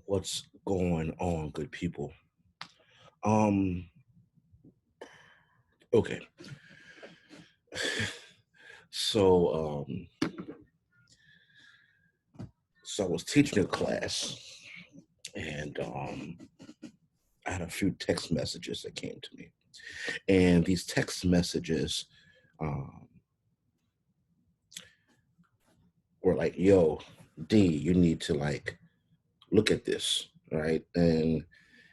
What's going on, good people? Um, okay. So, so I was teaching a class, and I had a few text messages that came to me, and these text messages um, were like, "Yo, D, you need to like look at this, right?" And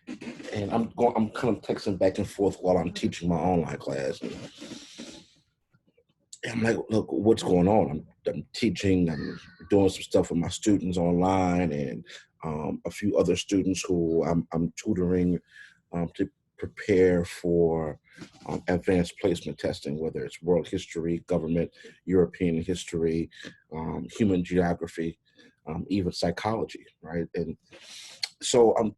I'm kind of texting back and forth while I'm teaching my online class. And I'm like, look, what's going on? I'm teaching, I'm doing some stuff with my students online, and a few other students who I'm tutoring to prepare for advanced placement testing, whether it's world history, government, European history, human geography, even psychology, right? And so I'm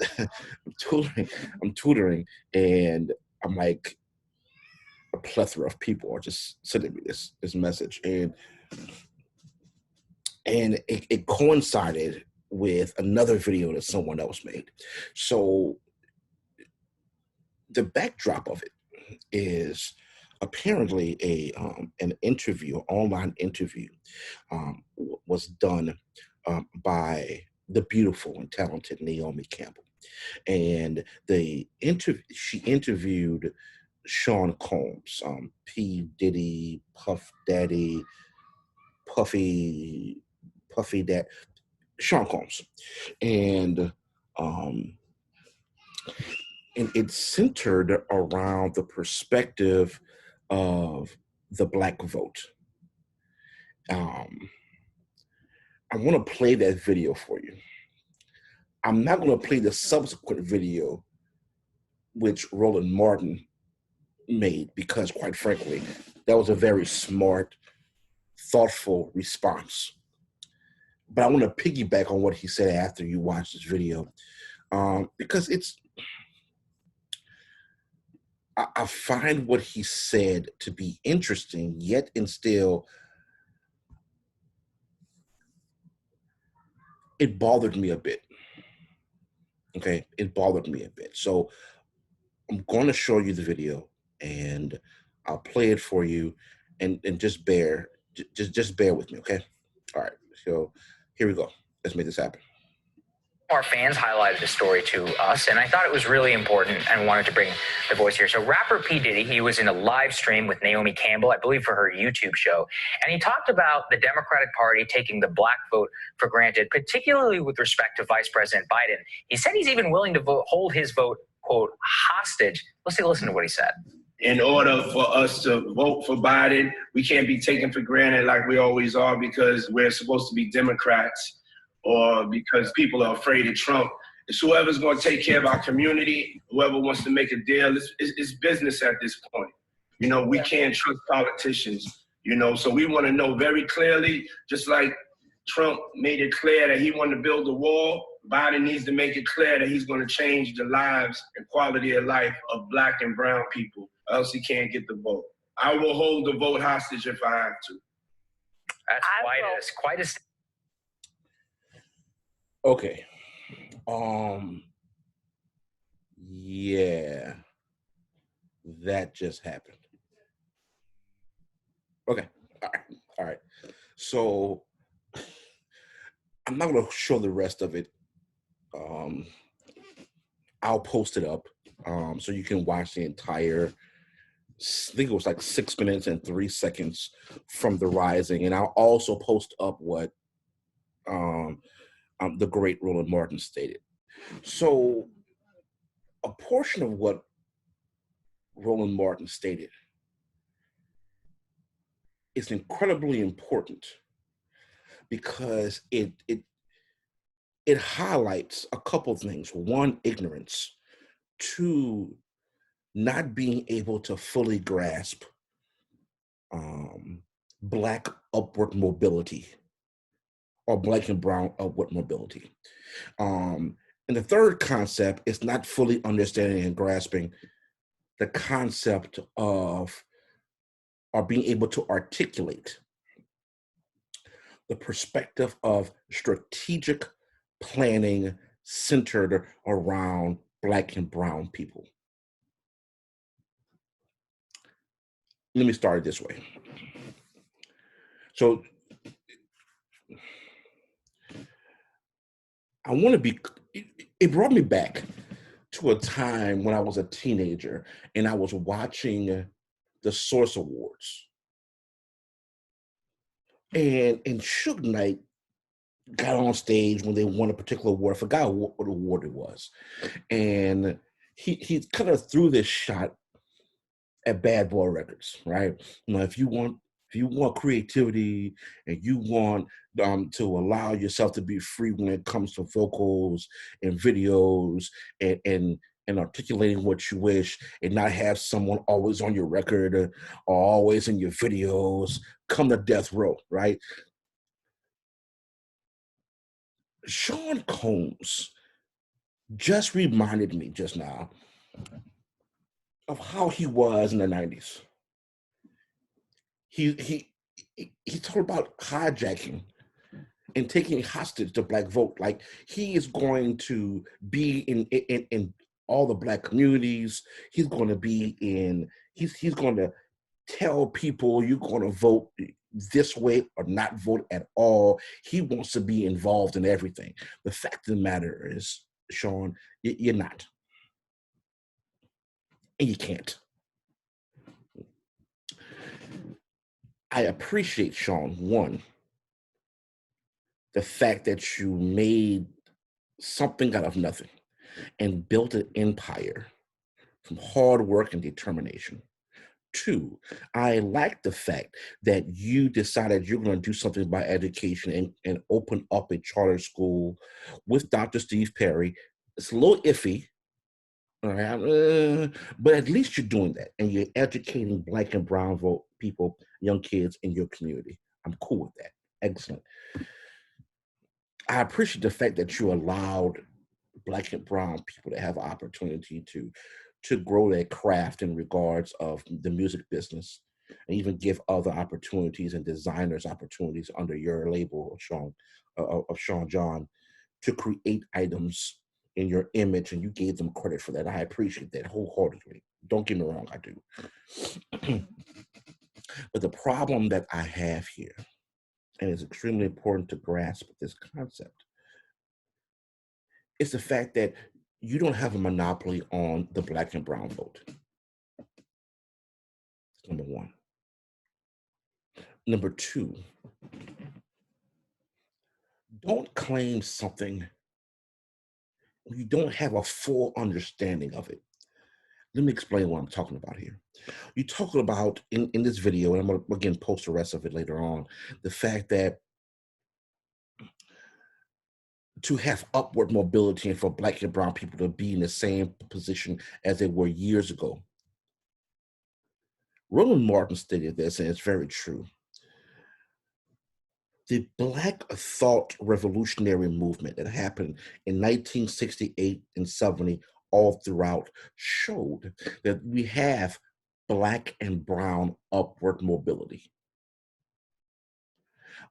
tutoring, I'm tutoring, and I'm like, a plethora of people are just sending me this message, and it coincided with another video that someone else made. So the backdrop of it is apparently an interview, online interview, was done by the beautiful and talented Naomi Campbell, and she interviewed Sean Combs, P Diddy, Puff Daddy, Puffy, Puffy Dad, Sean Combs, and um, and it's centered around the perspective of the Black vote. Um, I want to play that video for you. I'm not going to play the subsequent video, which Roland Martin made, because, quite frankly, that was a very smart, thoughtful response. But I want to piggyback on what he said after you watch this video, because I find what he said to be interesting, yet and still, it bothered me a bit. Okay, it bothered me a bit. So I'm going to show you the video, and I'll play it for you, and just bear with me, okay? All right. So here we go. Let's make this happen. Our fans highlighted the story to us, and I thought it was really important and wanted to bring the voice here. So rapper P. Diddy, he was in a live stream with Naomi Campbell, I believe for her YouTube show, and he talked about the Democratic Party taking the black vote for granted, particularly with respect to Vice President Biden. He said he's even willing to hold his vote, quote, hostage. Let's take a listen to what he said. In order for us to vote for Biden, we can't be taken for granted like we always are because we're supposed to be Democrats, or because people are afraid of Trump. It's whoever's going to take care of our community, whoever wants to make a deal. It's business at this point. You know, we can't trust politicians, you know, so we want to know very clearly, just like Trump made it clear that he wanted to build a wall, Biden needs to make it clear that he's going to change the lives and quality of life of black and brown people, or else he can't get the vote. I will hold the vote hostage if I have to. That's quite a Okay. Yeah, that just happened. Okay. All right. So I'm not going to show the rest of it. I'll post it up so you can watch the entire, I think it was like 6 minutes and 3 seconds from the rising. And I'll also post up what the great Roland Martin stated. So a portion of what Roland Martin stated is incredibly important because it highlights a couple things. One, ignorance. Two, not being able to fully grasp Black upward mobility or Black and brown upward mobility. And the third concept is not fully understanding and grasping the concept of or being able to articulate the perspective of strategic planning centered around Black and brown people. Let me start it this way. So I want to be, it brought me back to a time when I was a teenager and I was watching the Source Awards. And Suge Knight got on stage when they won a particular award. I forgot what award it was. And he kind of threw this shot at Bad Boy Records, right? You know, if you want creativity and you want to allow yourself to be free when it comes to vocals and videos and articulating what you wish and not have someone always on your record or always in your videos, come to Death Row, right? Sean Combs just reminded me just now of how he was in the 90s. He talked about hijacking and taking hostage the Black vote. Like he is going to be in all the Black communities. He's going to be in. He's going to tell people you're going to vote this way or not vote at all. He wants to be involved in everything. The fact of the matter is, Sean, you're not, and you can't. I appreciate, Sean, one, the fact that you made something out of nothing and built an empire from hard work and determination. Two, I like the fact that you decided you're going to do something about education and open up a charter school with Dr. Steve Perry. It's a little iffy, all right, but at least you're doing that and you're educating Black and brown vote people, young kids in your community. I'm cool with that. Excellent. I appreciate the fact that you allowed Black and brown people to have an opportunity to grow their craft in regards of the music business and even give other opportunities and designers opportunities under your label of Sean John to create items in your image, and you gave them credit for that. I appreciate that wholeheartedly. Don't get me wrong, I do. But the problem that I have here, and it's extremely important to grasp this concept, is the fact that you don't have a monopoly on the Black and brown vote. Number one. Number two, don't claim something you don't have a full understanding of it. Let me explain what I'm talking about here. You're talking about in this video, and I'm going to again post the rest of it later on, the fact that to have upward mobility and for Black and brown people to be in the same position as they were years ago. Roland Martin stated this, and it's very true. The Black Thought Revolutionary Movement that happened in 1968 and 70 all throughout showed that we have Black and brown upward mobility.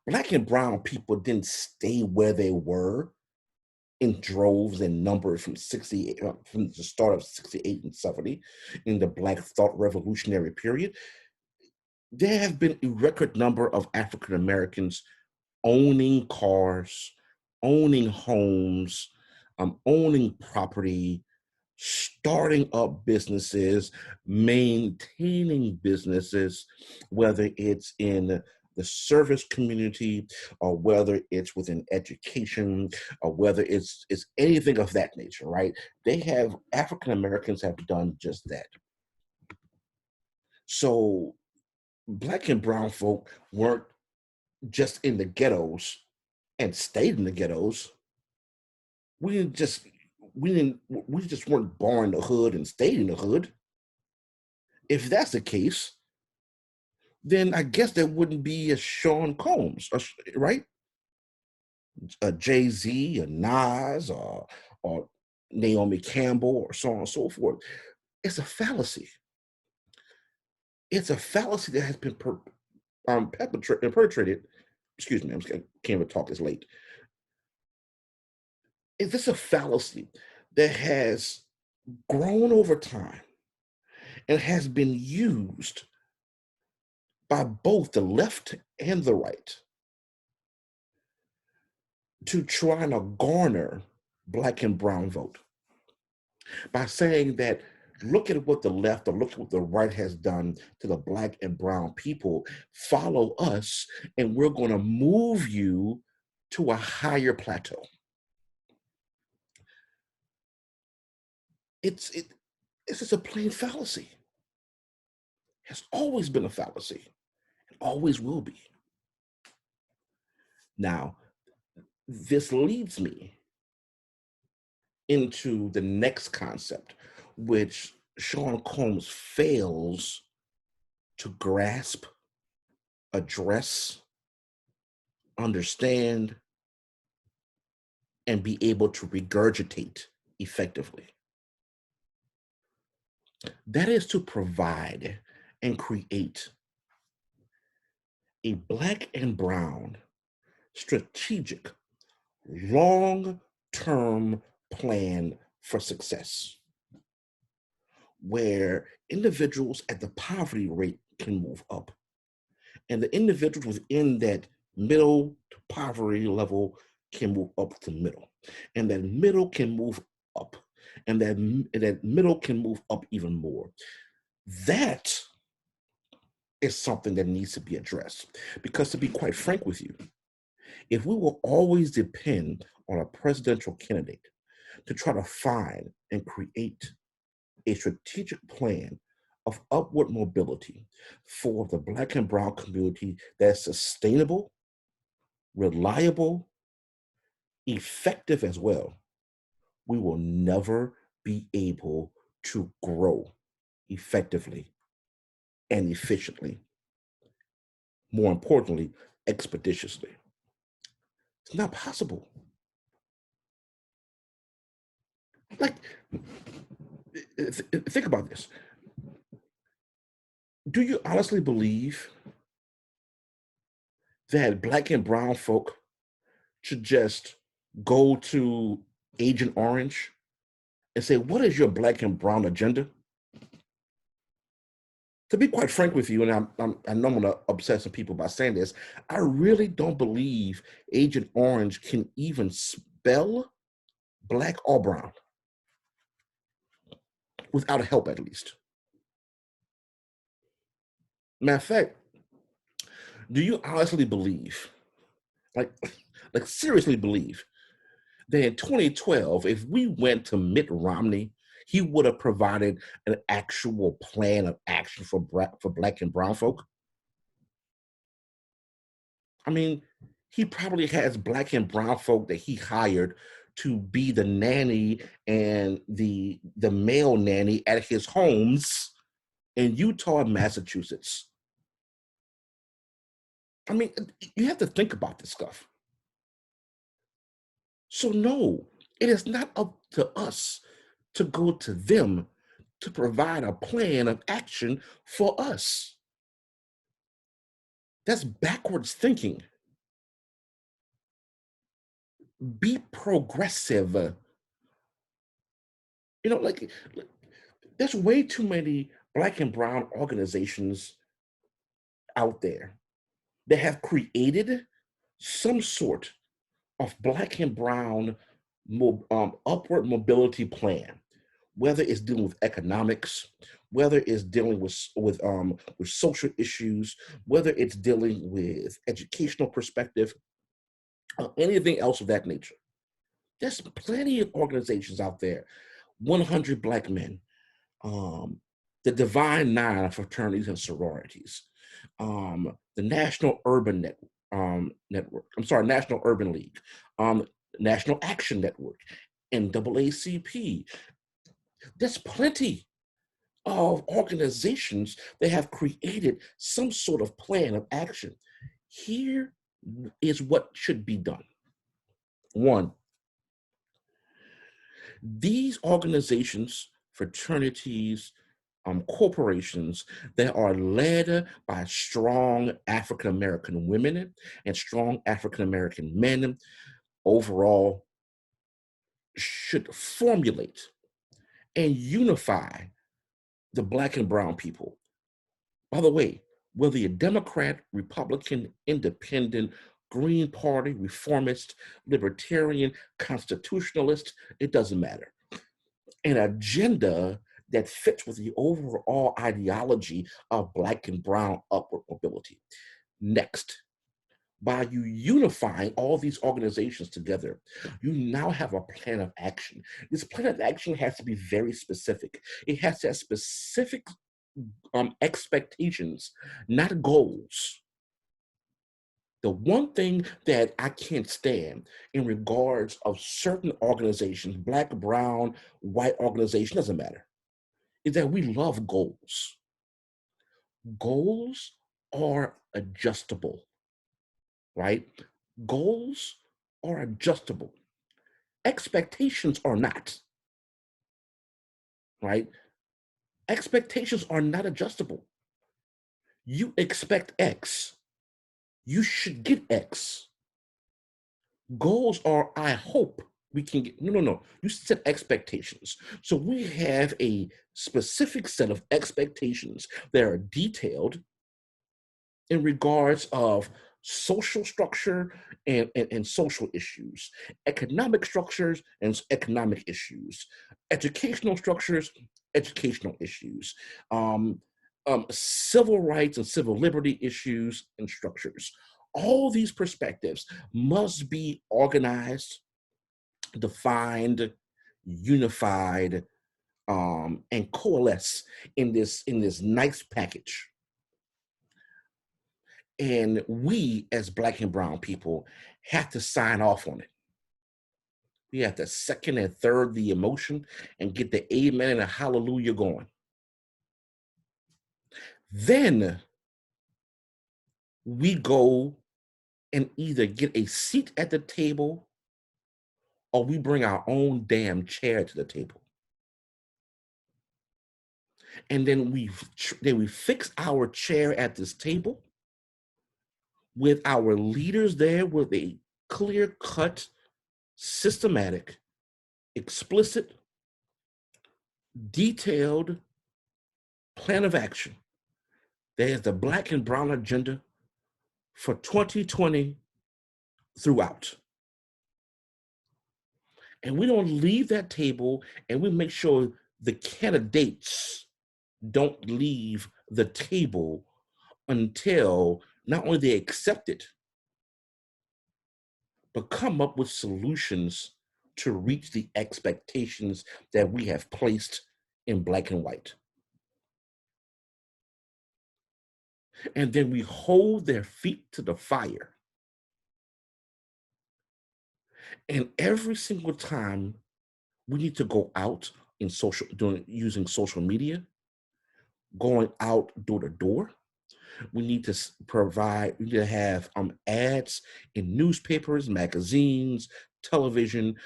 Black and brown people didn't stay where they were in droves and numbers from from the start of 68 and 70 in the Black Thought Revolutionary period. There have been a record number of African Americans owning cars, owning homes, owning property, starting up businesses, maintaining businesses, whether it's in the service community or whether it's within education or whether it's anything of that nature, right? African Americans have done just that. So Black and brown folk weren't just in the ghettos and stayed in the ghettos. We just weren't born in the hood and stayed in the hood. If that's the case, then I guess there wouldn't be a Sean Combs, right? A Jay-Z, a Nas, or Naomi Campbell, or so on and so forth. It's a fallacy. It's a fallacy that has been perpetrated excuse me, I can't even talk this late. Is this a fallacy that has grown over time and has been used by both the left and the right to try to garner black and brown vote by saying that look at what the left or look at what the right has done to the black and brown people, follow us, and we're going to move you to a higher plateau. It's just a plain fallacy. Has always been a fallacy and always will be. Now, this leads me into the next concept, which Sean Combs fails to grasp, address, understand, and be able to regurgitate effectively. That is to provide and create a black and brown strategic long-term plan for success, where individuals at the poverty rate can move up, and the individuals within that middle to poverty level can move up to middle, and that middle can move up, and that middle can move up even more. That is something that needs to be addressed, because to be quite frank with you, if we will always depend on a presidential candidate to try to find and create a strategic plan of upward mobility for the black and brown community that's sustainable, reliable, effective as well, we will never be able to grow effectively and efficiently. More importantly, expeditiously. It's not possible. Like, think about this. Do you honestly believe that black and brown folk should just go to Agent Orange and say, what is your black and brown agenda? To be quite frank with you, and I know I'm going to upset some people by saying this, I really don't believe Agent Orange can even spell black or brown, without help at least. Matter of fact, do you honestly believe, like seriously believe, that in 2012, if we went to Mitt Romney, he would have provided an actual plan of action for black and brown folk? I mean, he probably has black and brown folk that he hired to be the nanny and the male nanny at his homes in Utah and Massachusetts. I mean, you have to think about this stuff. So no, it is not up to us to go to them to provide a plan of action for us. That's backwards thinking. Be progressive. You know, like there's way too many black and brown organizations out there that have created some sort of black and brown upward mobility plan, whether it's dealing with economics, whether it's dealing with social issues, whether it's dealing with educational perspective, anything else of that nature. There's plenty of organizations out there. 100 Black Men, the Divine Nine of fraternities and sororities, the National Urban Network. National Urban League, National Action Network, NAACP. There's plenty of organizations that have created some sort of plan of action. Here is what should be done. One, these organizations, fraternities, corporations that are led by strong African American women and strong African American men overall should formulate and unify the Black and brown people. By the way, whether you're Democrat, Republican, Independent, Green Party, Reformist, Libertarian, Constitutionalist, it doesn't matter. An agenda that fits with the overall ideology of Black and brown upward mobility. Next, by you unifying all these organizations together, you now have a plan of action. This plan of action has to be very specific. It has to have specific expectations, not goals. The one thing that I can't stand in regards of certain organizations, Black, brown, white organization, doesn't matter, is that we love goals. Goals are adjustable, right? Goals are adjustable. Expectations are not, right? Expectations are not adjustable. You expect X, you should get X. Goals are, I hope we can get, no. You set expectations. So we have a specific set of expectations that are detailed in regards of social structure and social issues, economic structures and economic issues, educational structures, educational issues, civil rights and civil liberty issues and structures. All these perspectives must be organized, defined, unified, and coalesce in this nice package. And we, as Black and brown people, have to sign off on it. We have to second and third the emotion and get the amen and a hallelujah going. Then we go and either get a seat at the table or we bring our own damn chair to the table. And then we fix our chair at this table with our leaders there with a clear-cut, systematic, explicit, detailed plan of action. There's the Black and brown agenda for 2020 throughout. And we don't leave that table, and we make sure the candidates don't leave the table until not only they accept it, but come up with solutions to reach the expectations that we have placed in Black and white. And then we hold their feet to the fire. And every single time we need to go out in using social media, going out door to door. We need to have ads in newspapers, magazines, television,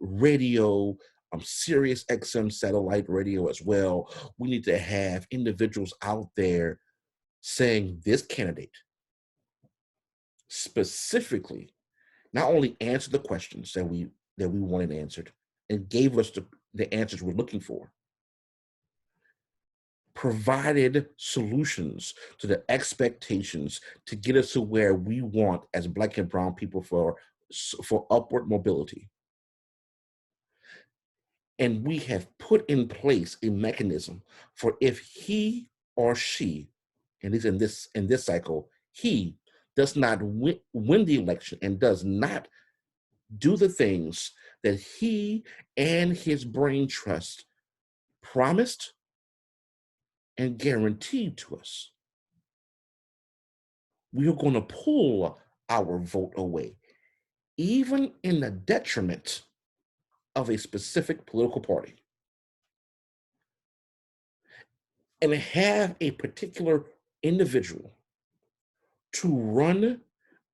radio, Sirius XM satellite radio as well. We need to have individuals out there saying this candidate specifically not only answered the questions that we wanted answered and gave us the answers we're looking for, provided solutions to the expectations to get us to where we want as Black and brown people for upward mobility. And we have put in place a mechanism for if he or she, and in this cycle, he does not win the election and does not do the things that he and his brain trust promised and guaranteed to us, we are going to pull our vote away, even in the detriment of a specific political party, and have a particular individual to run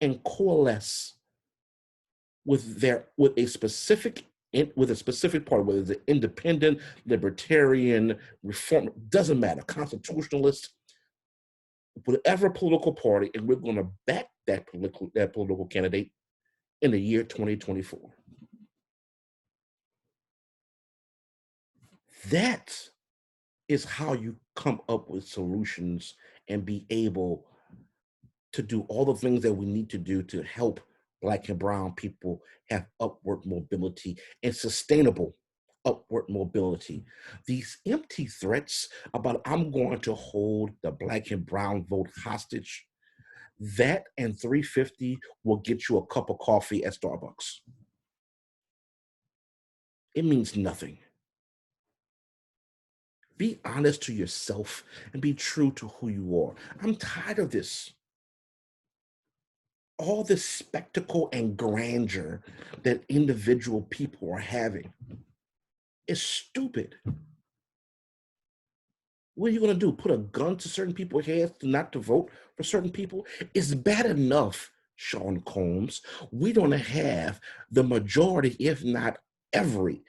and coalesce with a specific with a specific party, whether it's an independent, libertarian, reform, doesn't matter, constitutionalist, whatever political party, and we're going to back that political candidate in the year 2024. That is how you come up with solutions and be able to do all the things that we need to do to help Black and brown people have upward mobility and sustainable upward mobility. These empty threats about I'm going to hold the Black and brown vote hostage, that and 350 will get you a cup of coffee at Starbucks. It means nothing. Be honest to yourself and be true to who you are. I'm tired of this. All this spectacle and grandeur that individual people are having is stupid. What are you going to do? Put a gun to certain people's heads not to vote for certain people? It's bad enough, Sean Combs. We don't have the majority, if not every,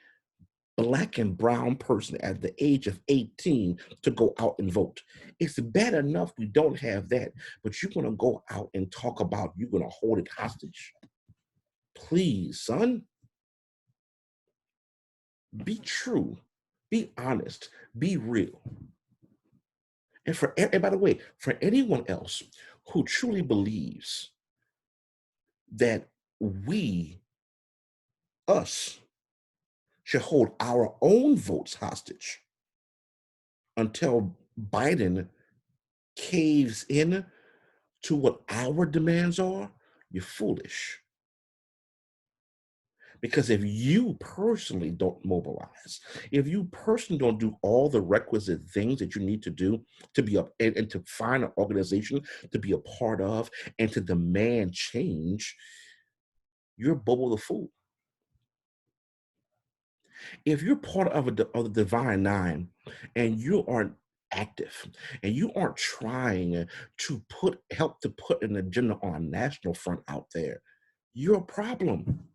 Black and brown person at the age of 18 to go out and vote. It's bad enough we don't have that, but you're going to go out and talk about you're going to hold it hostage. Please, son. Be true. Be honest. Be real. And by the way, for anyone else who truly believes that us, should hold our own votes hostage until Biden caves in to what our demands are, you're foolish. Because if you personally don't mobilize, if you personally don't do all the requisite things that you need to do to be up and to find an organization to be a part of and to demand change, you're Bobo the Fool. If you're part of the Divine Nine and you aren't active and you aren't trying to help to put an agenda on a national front out there, you're a problem.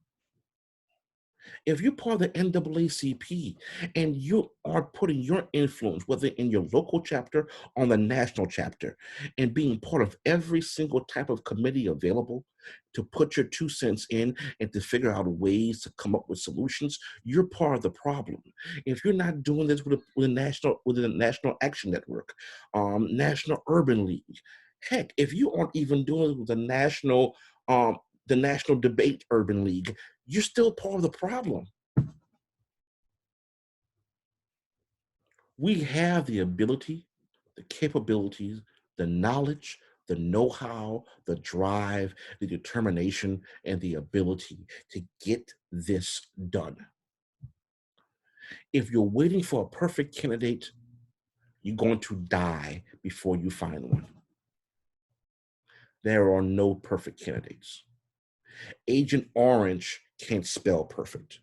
If you're part of the NAACP and you are putting your influence, whether in your local chapter or on the national chapter, and being part of every single type of committee available to put your 2 cents in and to figure out ways to come up with solutions, you're part of the problem. If you're not doing this with the National Action Network, National Urban League, heck, if you aren't even doing it with the National Debate Urban League, you're still part of the problem. We have the ability, the capabilities, the knowledge, the know-how, the drive, the determination, and the ability to get this done. If you're waiting for a perfect candidate, you're going to die before you find one. There are no perfect candidates. Agent Orange can't spell perfect.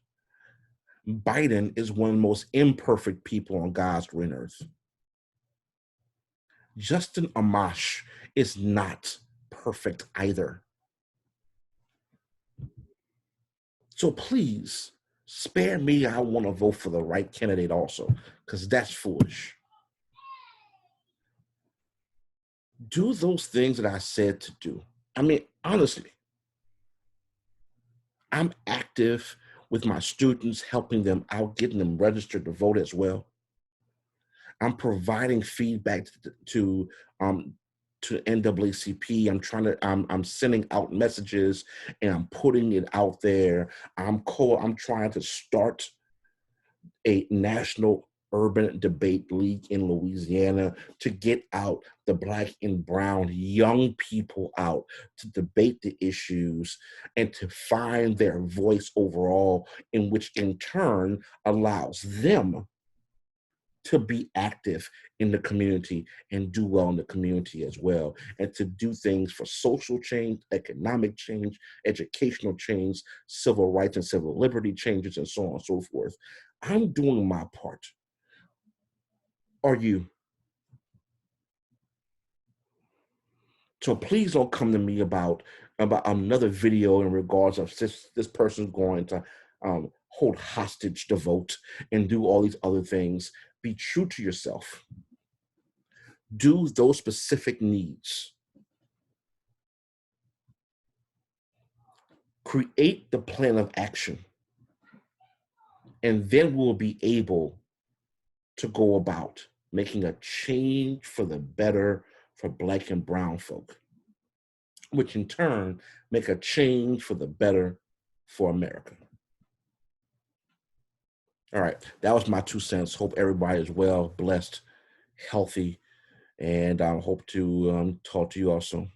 Biden is one of the most imperfect people on God's green earth. Justin Amash is not perfect either. So please spare me. I want to vote for the right candidate also, because that's foolish. Do those things that I said to do. I mean, honestly, I'm active with my students, helping them out, getting them registered to vote as well. I'm providing feedback to NAACP. I'm sending out messages and I'm putting it out there. I'm trying to start a national urban debate league in Louisiana to get out the Black and brown young people out to debate the issues and to find their voice overall, in which in turn allows them to be active in the community and do well in the community as well, and to do things for social change, economic change, educational change, civil rights and civil liberty changes, and so on and so forth. I'm doing my part. Are you? So please don't come to me about another video in regards of this person going to hold hostage the vote and do all these other things. Be true to yourself. Do those specific needs. Create the plan of action. And then we'll be able to go about making a change for the better for Black and brown folk, which in turn make a change for the better for America. All right, that was my 2 cents. Hope everybody is well, blessed, healthy, and I hope to talk to you all soon.